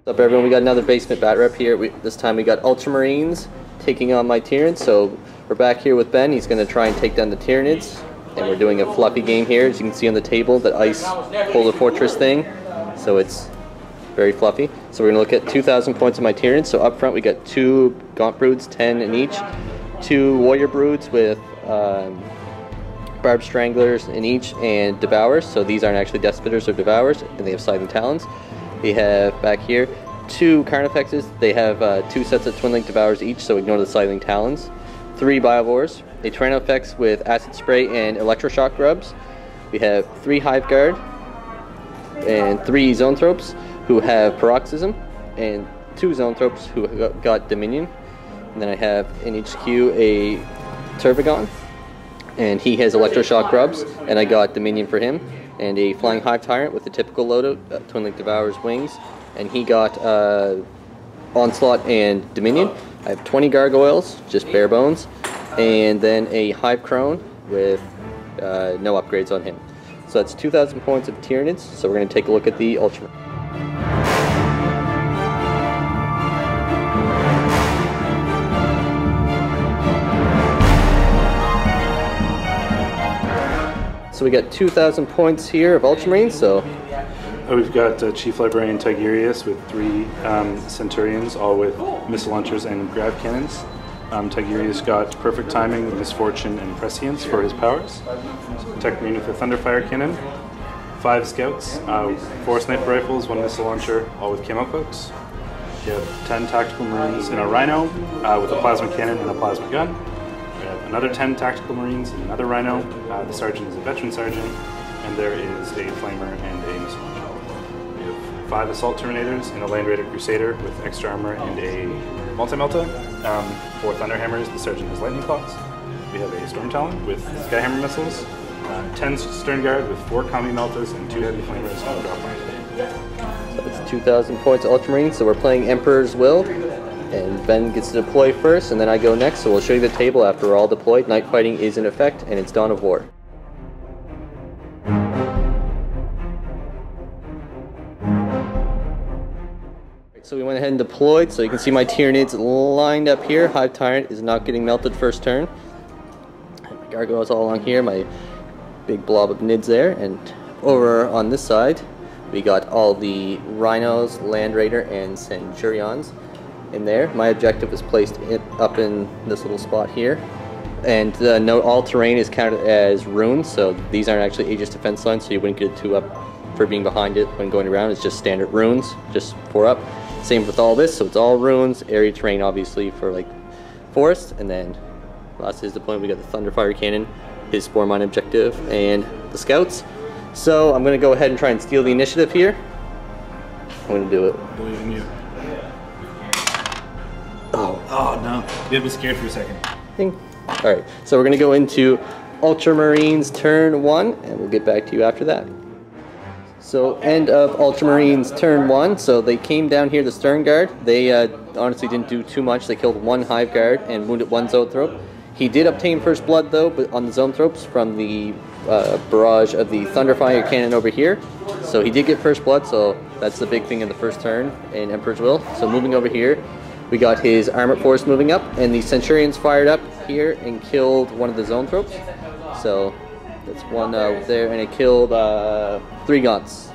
What's up, everyone? We got another basement Batrep here. This time we got Ultramarines taking on my Tyranids. So we're back here with Ben. He's going to try and take down the Tyranids. And we're doing a fluffy game here. As you can see on the table, the ice polar fortress thing. So it's very fluffy. So we're going to look at 2,000 points of my Tyranids. So up front we got 2 Gaunt Broods, 10 in each. 2 Warrior Broods with Barbed Stranglers in each, and Devourers. So these aren't actually Death Spitters or Devourers, and they have Scything Talons. We have back here 2 Carnifexes. They have 2 sets of Twin Link Devourers each, so ignore the Scything Talons. 3 Biovores, a Tyrannofex with Acid Spray and Electroshock Grubs. We have 3 Hive Guard and 3 Zoanthropes who have Paroxysm, and 2 Zoanthropes who got Dominion. And then I have in HQ a Tervigon, and he has Electroshock Grubs, and I got Dominion for him. And a Flying Hive Tyrant with the typical loadout, Twin Link Devourer's Wings, and he got Onslaught and Dominion. I have 20 Gargoyles, just bare bones, and then a Hive Crone with no upgrades on him. So that's 2,000 points of Tyranids. So we're going to take a look at the Ultramarines. So we got 2,000 points here of Ultramarines. So we've got Chief Librarian Tigurius with 3 Centurions, all with missile launchers and grav cannons. Tigurius got Perfect Timing, Misfortune, and Prescience for his powers. Tech Marine with a Thunderfire Cannon. 5 Scouts, 4 Sniper Rifles, 1 Missile Launcher, all with Camo Cloaks. You have 10 Tactical Marines and a Rhino with a Plasma Cannon and a Plasma Gun. We have another 10 Tactical Marines and another Rhino. The Sergeant is a Veteran Sergeant, and there is a Flamer and a Missile Launcher. We have 5 Assault Terminators and a Land Raider Crusader with extra armor and a Multi-Melta. 4 Thunderhammers, the Sergeant has Lightning Claws. We have a Storm Talon with Skyhammer missiles. 10 Stern Guard with 4 Combi Meltas and 2 Heavy Flamers on drop line. So it's 2,000 points Ultramarines. So we're playing Emperor's Will, and Ben gets to deploy first, and then I go next. So we'll show you the table after we're all deployed. Night fighting is in effect, and it's Dawn of War. So we went ahead and deployed, so you can see my Tyranids lined up here. Hive Tyrant is not getting melted first turn. My Gargoyles all along here, my big blob of Nids there, and over on this side we got all the Rhinos, Land Raider, and Centurions in there. My objective was placed up in this little spot here, and note all terrain is counted as runes, so these aren't actually Aegis defense lines, so you wouldn't get a 2 up for being behind it when going around. It's just standard runes, just 4 up. Same with all this, so it's all runes, area terrain obviously for like forest, and then last is deployment. We got the Thunderfire Cannon, his Spore Mine objective, and the Scouts. So I'm going to go ahead and try and steal the initiative here. I'm going to do it. I believe in you. Oh no, you had me scared for a second. Ding. Alright, so we're going to go into Ultramarines Turn 1, and we'll get back to you after that. So end of Ultramarines Turn 1, so they came down here to Stern Guard. They honestly didn't do too much. They killed 1 Hive Guard and wounded 1 Zoanthrope. He did obtain First Blood though, but on the Zoanthropes from the barrage of the Thunderfire Cannon over here. So he did get First Blood, so that's the big thing in the first turn in Emperor's Will. So moving over here, we got his Armored Force moving up, and the Centurions fired up here and killed one of the Zoanthropes. So that's 1 there, and it killed 3 Gaunts.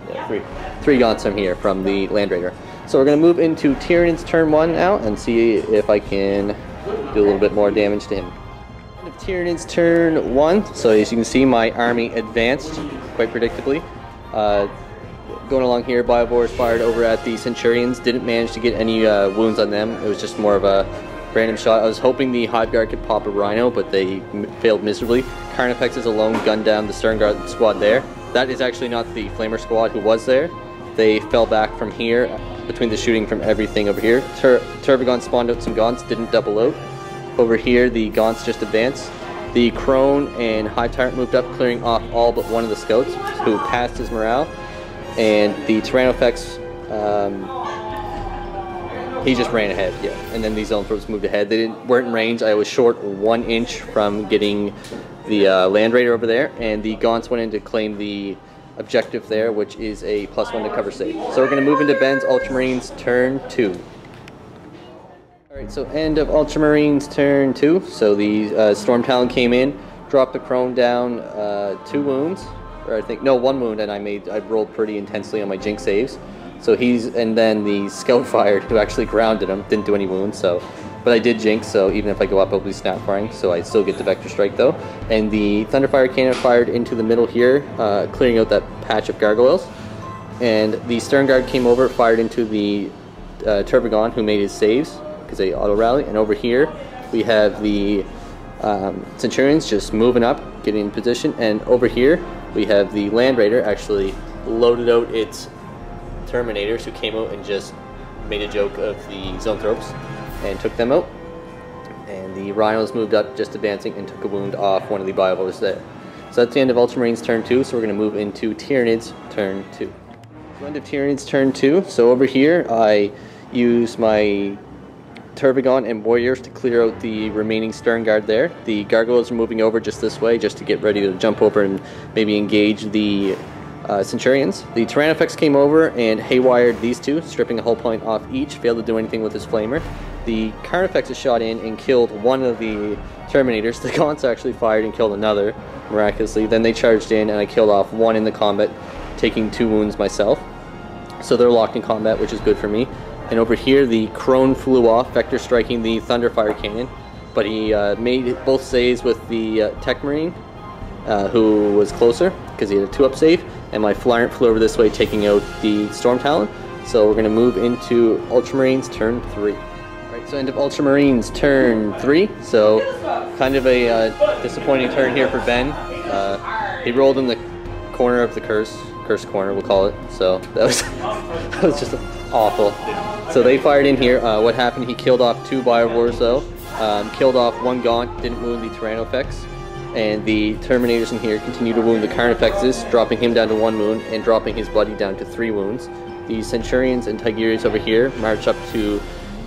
Yeah, 3 Gaunts from here, from the Land Raider. So we're going to move into Tyranids Turn 1 now, and see if I can do a little bit more damage to him. Tyranids Turn 1, so as you can see my army advanced quite predictably. Going along here, Biovores fired over at the Centurions, didn't manage to get any wounds on them. It was just more of a random shot. I was hoping the Hive Guard could pop a Rhino, but they failed miserably. Carnifexes alone gunned down the Stern Guard squad there. That is actually not the Flamer squad who was there. They fell back from here, between the shooting from everything over here. Tervigon spawned out some Gaunts, didn't double out. Over here, the Gaunts just advanced. The Crone and Hive Tyrant moved up, clearing off all but 1 of the Scouts, who passed his morale. And the Tyrannofex, he just ran ahead, yeah. And then these Zoanthropes moved ahead. They weren't in range. I was short 1 inch from getting the Land Raider over there, and the Gaunts went in to claim the objective there, which is a +1 to cover save. So we're going to move into Ben's Ultramarines Turn 2. Alright, so end of Ultramarines Turn 2. So the Storm Talon came in, dropped the Crone down 2 wounds, or I think, no, 1 wound, and I rolled pretty intensely on my Jinx saves. So and then the Scout fired, who actually grounded him, didn't do any wounds, but I did Jinx, so even if I go up, I'll be snap firing, so I still get the Vector Strike though. And the Thunderfire Cannon fired into the middle here, clearing out that patch of gargoyles. And the Stern Guard came over, fired into the Turbigon, who made his saves, because they auto-rally. And over here, we have the Centurions just moving up, getting in position. And over here, we have the Land Raider actually loaded out its Terminators, who came out and just made a joke of the Zoanthropes and took them out. And the Rhinos moved up, just advancing, and took a wound off one of the Biovores there. So that's the end of Ultramarines Turn 2, so we're going to move into Tyranids Turn 2. So end of Tyranids Turn 2, so over here I use my Turbigon and Warriors to clear out the remaining Stern Guard there. The Gargoyles are moving over just this way, just to get ready to jump over and maybe engage the Centurions. The Tyrannofex came over and haywired these two, stripping a hull point off each, failed to do anything with his Flamer. The Carnifex shot in and killed one of the Terminators. The Gaunts actually fired and killed another, miraculously. Then they charged in and I killed off one in the combat, taking 2 wounds myself. So they're locked in combat, which is good for me. And over here, the Crone flew off, Vector striking the Thunderfire Cannon, but he made both saves with the Tech Marine, who was closer, because he had a 2-up save, and my Flarent flew over this way, taking out the Storm Talon. So we're going to move into Ultramarines Turn 3. Alright, so end of Ultramarines Turn 3. So kind of a disappointing turn here for Ben. He rolled in the corner of the curse corner, we'll call it. So that was just awful. So they fired in here. What happened? He killed off 2 Biovores though. Killed off 1 Gaunt, didn't wound the Tyrannofex. And the Terminators in here continue to wound the Carnifexes, dropping him down to 1 wound and dropping his buddy down to 3 wounds. The Centurions and Tigurians over here march up to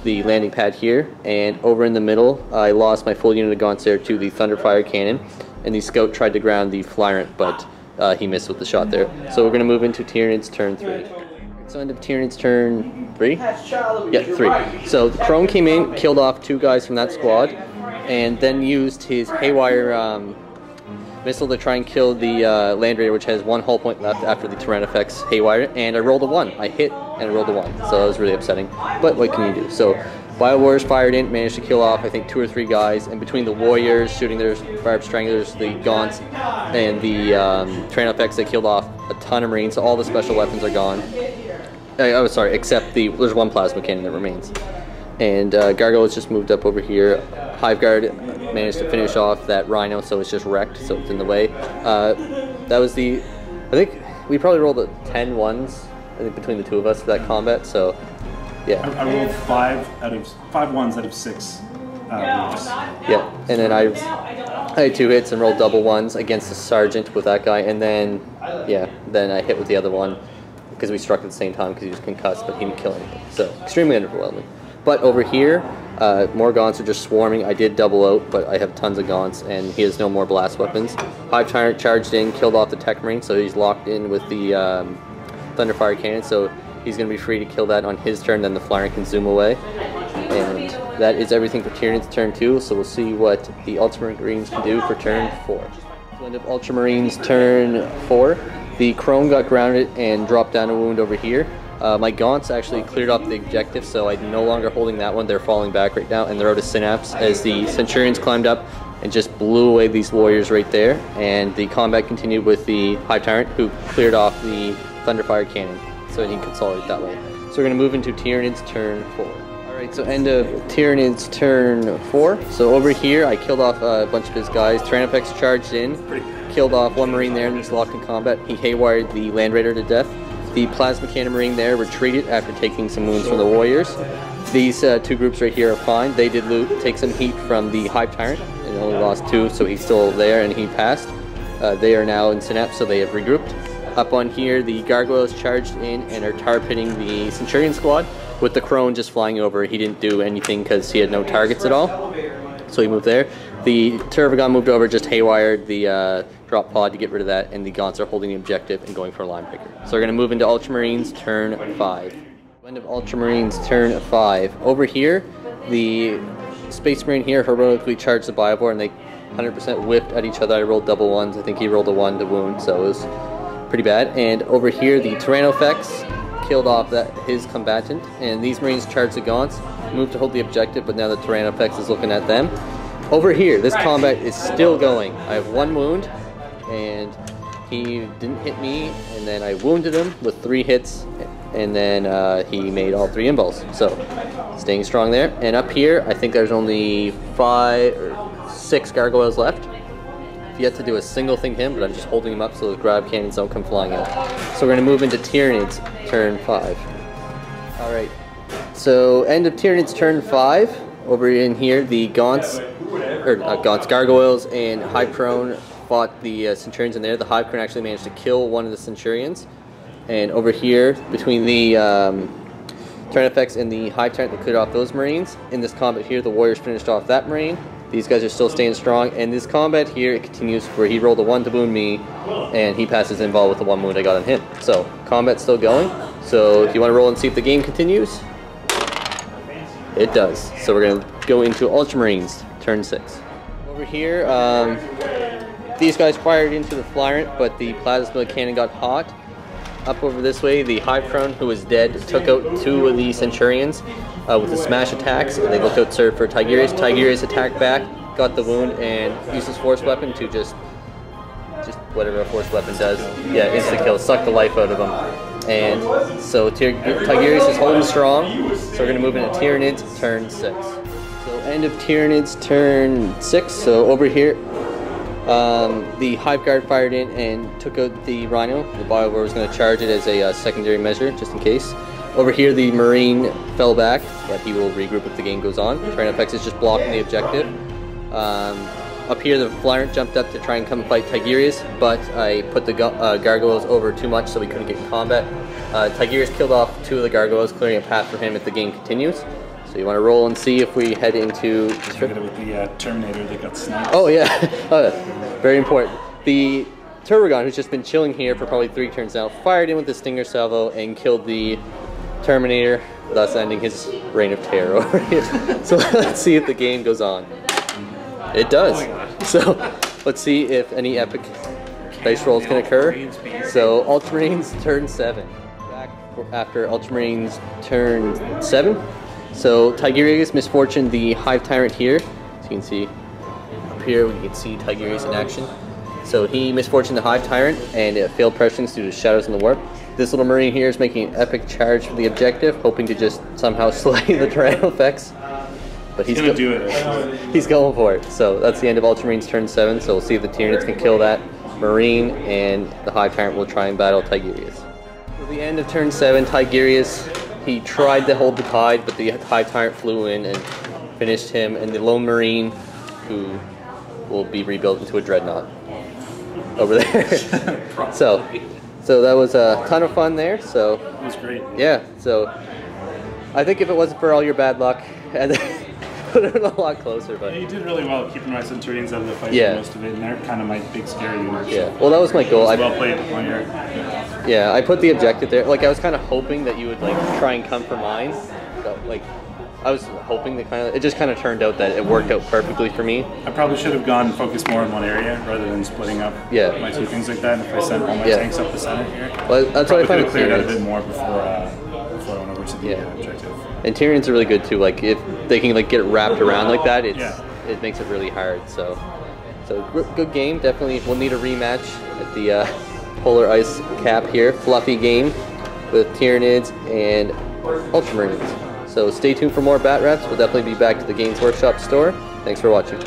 the landing pad here, and over in the middle I lost my full unit of Gaunts there to the Thunderfire Cannon, and the Scout tried to ground the Flarent, but he missed with the shot there. So we're going to move into Tyranids Turn 3. So end of Tyranids Turn 3? Yeah, 3. So the Crone came in, killed off 2 guys from that squad, and then used his Haywire missile to try and kill the Land Raider, which has 1 hull point left after the Tyrannofex Haywire, and I rolled a 1. I hit and I rolled a 1, so that was really upsetting, but what can you do? So Biowars fired in, managed to kill off I think 2 or 3 guys, and between the Warriors shooting their Barbed Stranglers, the Gaunts, and the Tyrannofex, they killed off a ton of Marines, so all the special weapons are gone. Oh, sorry, except there's 1 Plasma Cannon that remains. And Gargoyles just moved up over here. Hive Guard managed to finish off that Rhino, so it's just wrecked, so it's in the way. That was I think we probably rolled 10 ones, I think, between the 2 of us for that combat, so yeah. I rolled 5 ones out of 6 wounds. Yeah, and then I had 2 hits and rolled double 1s against the Sergeant with that guy, and then, yeah, then I hit with the other one, because we struck at the same time because he was concussed, but he didn't kill anything. So, extremely underwhelming. But over here, more Gaunts are just swarming. I did double out, but I have tons of Gaunts, and he has no more blast weapons. Hive Tyrant charged in, killed off the Tech Marine, so he's locked in with the Thunderfire Cannon, so he's going to be free to kill that on his turn, then the Flarent can zoom away. And that is everything for Tyranids Turn 2, so we'll see what the Ultramarines can do for Turn 4. So end of Ultramarines Turn 4. The Crone got grounded and dropped down a wound over here. My Gaunts actually cleared off the objective, so I'm no longer holding that one. They're falling back right now, and they're out of Synapse as the Centurions climbed up and just blew away these Warriors right there. And the combat continued with the Hive Tyrant, who cleared off the Thunderfire Cannon, so he can consolidate that way. So we're going to move into Tyranids Turn 4. Alright, so end of Tyranids Turn 4. So over here, I killed off a bunch of his guys. Tyrannofex charged in, killed off 1 Marine there, and he's locked in combat. He haywired the Land Raider to death. The Plasma Cannon Marine there retreated after taking some wounds from the Warriors. These 2 groups right here are fine. They did take some heat from the Hive Tyrant, and only lost 2, so he's still there and he passed. They are now in Synapse, so they have regrouped. Up on here, the Gargoyles charged in and are tar-pitting the Centurion squad, with the Crone just flying over. He didn't do anything because he had no targets at all, so he moved there. The Turbigon moved over, just haywired the drop pod to get rid of that, and the Gaunts are holding the objective and going for a line breaker. So we're going to move into Ultramarines Turn 5. End of Ultramarines Turn 5. Over here, the Space Marine here heroically charged the Biobor, and they 100% whiffed at each other. I rolled double ones. I think he rolled a 1 to wound, so it was pretty bad. And over here, the Tyrannofex killed off his combatant, and these Marines charged the Gaunts, moved to hold the objective, but now the Tyrannofex is looking at them. Over here, this combat is still going. I have 1 wound, and he didn't hit me, and then I wounded him with 3 hits, and then he made all 3 imballs. So, staying strong there. And up here, I think there's only 5 or 6 gargoyles left. I've yet to do a single thing to him, but I'm just holding him up so the grab cannons don't come flying out. So we're going to move into Tyranids Turn 5. Alright, so end of Tyranids Turn 5. Over in here, the Gaunts, or not Gaunts, gargoyles and Hive Crone fought the Centurions in there. The Hive Crone actually managed to kill one of the Centurions. And over here, between the Tyrannofex and the Hive Tyrant, they cleared off those Marines. In this combat here, the Warriors finished off that Marine. These guys are still staying strong. And this combat here, it continues where he rolled a 1 to wound me, and he passes invul with the 1 wound I got on him. So, combat's still going. So, if you want to roll and see if the game continues, it does. So we're going to go into Ultramarines Turn 6. Over here, these guys fired into the Flyrant, but the plasma cannon got hot. Up over this way, the Hive Crone, who was dead, took out 2 of the Centurions with the smash attacks, and they looked out served for Tigurius. Tigurius attacked back, got the wound, and used his force weapon to just whatever a force weapon does. Yeah, instant kill, suck the life out of them. And so Tigurius is holding strong, so we're going to move into Tyranids Turn 6. So end of Tyranids Turn 6, so over here, the Hive Guard fired in and took out the Rhino. The Biowar was going to charge it as a secondary measure, just in case. Over here, the Marine fell back, but he will regroup if the game goes on. Tyrannofex is just blocking the objective. Up here, the Flyrant jumped up to try and come fight Tigurius, but I put the gargoyles over too much, so we couldn't get in combat. Tigurius killed off 2 of the gargoyles, clearing a path for him if the game continues. So you want to roll and see if we head into... With the Terminator that got sniped. Oh yeah, very important. The Turbogon, who's just been chilling here for probably 3 turns now, fired in with the Stinger Salvo and killed the Terminator, thus ending his reign of terror over here. So let's see if the game goes on. It does. So let's see if any epic dice rolls can occur. So Ultramarines Turn 7. Back after Ultramarines Turn 7. So Tigurius misfortune the Hive Tyrant here. As you can see up here, we can see Tigurius in action. So he misfortuned the Hive Tyrant and it failed pressions due to shadows in the warp. This little Marine here is making an epic charge for the objective, hoping to just somehow slay the Tyrannofex. But he's gonna do it. He's going for it. So that's the end of Ultramarines Turn 7. So we'll see if the Tyranids can kill that Marine, and the Hive Tyrant will try and battle Tigurius. So the end of Turn 7, Tigurius, he tried to hold the tide, but the Hive Tyrant flew in and finished him, and the lone Marine, who will be rebuilt into a Dreadnought over there. So that was a ton of fun there. So it was great. Yeah. So I think if it wasn't for all your bad luck, and put it a lot closer, but you did really well keeping my Centurions out of the fight for most of it, and they're kind of my big scary unit. Yeah, well, that was my goal. Well played on your. Yeah, I put the objective there. Like, I was kind of hoping that you would like try and come for mine. But, like, I was hoping that it just kind of turned out that it worked out perfectly for me. I probably should have gone and focused more in one area rather than splitting up my 2 things like that. And if I sent all my tanks up the center here, well, that's what I found. Cleared out a bit more before I went over to the objective. And Tyranids are really good too. Like, if they can like get wrapped around like that, it makes it really hard. So good game. Definitely, we'll need a rematch at the Polar Ice Cap here. Fluffy game with Tyranids and Ultramarines. So stay tuned for more Batrep. We'll definitely be back to the Games Workshop store. Thanks for watching.